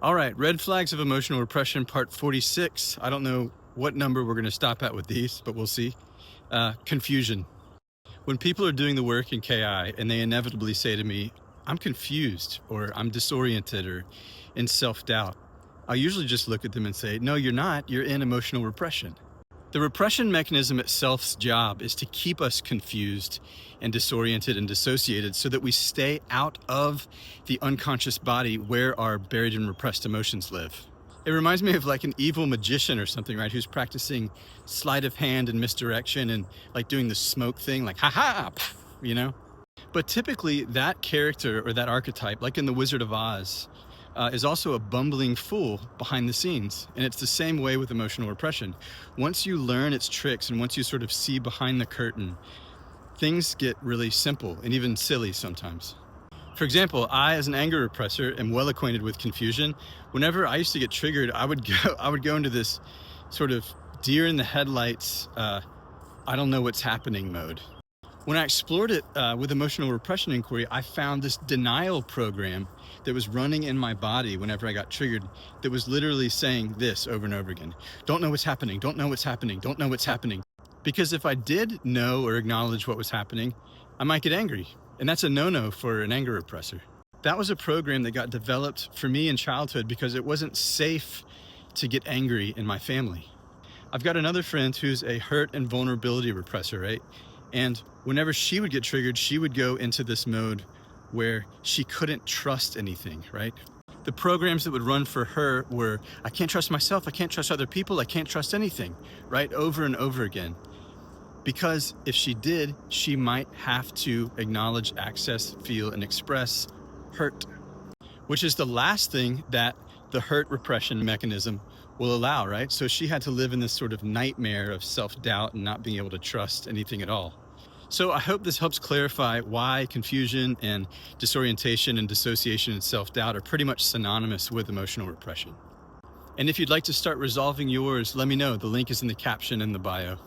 All right, red flags of emotional repression, part 46. I don't know what number we're going to stop at with these, but we'll see. Confusion. When people are doing the work in KI and they inevitably say to me, I'm confused, or I'm disoriented, or in self-doubt, I usually just look at them and say, no, you're not, you're in emotional repression. The repression mechanism itself's job is to keep us confused and disoriented and dissociated so that we stay out of the unconscious body where our buried and repressed emotions live. It reminds me of like an evil magician or something, right? Who's practicing sleight of hand and misdirection and like doing the smoke thing, like, ha ha, you know? But typically that character or that archetype, like in The Wizard of Oz, is also a bumbling fool behind the scenes. And it's the same way with emotional repression. Once you learn its tricks and once you sort of see behind the curtain, things get really simple and even silly sometimes. For example, I, as an anger repressor, am well acquainted with confusion. Whenever I used to get triggered, I would go into this sort of deer in the headlights, I don't know what's happening mode. When I explored it with emotional repression inquiry, I found this denial program that was running in my body whenever I got triggered that was literally saying this over and over again. Don't know what's happening, don't know what's happening, don't know what's happening. Because if I did know or acknowledge what was happening, I might get angry. And that's a no-no for an anger repressor. That was a program that got developed for me in childhood because it wasn't safe to get angry in my family. I've got another friend who's a hurt and vulnerability repressor, right? And whenever she would get triggered, she would go into this mode where she couldn't trust anything, right? The programs that would run for her were, I can't trust myself, I can't trust other people, I can't trust anything, right? Over and over again. Because if she did, she might have to acknowledge, access, feel, and express hurt, which is the last thing that the hurt repression mechanism will allow, right? So she had to live in this sort of nightmare of self-doubt and not being able to trust anything at all. So I hope this helps clarify why confusion and disorientation and dissociation and self-doubt are pretty much synonymous with emotional repression. And if you'd like to start resolving yours, let me know. The link is in the caption in the bio.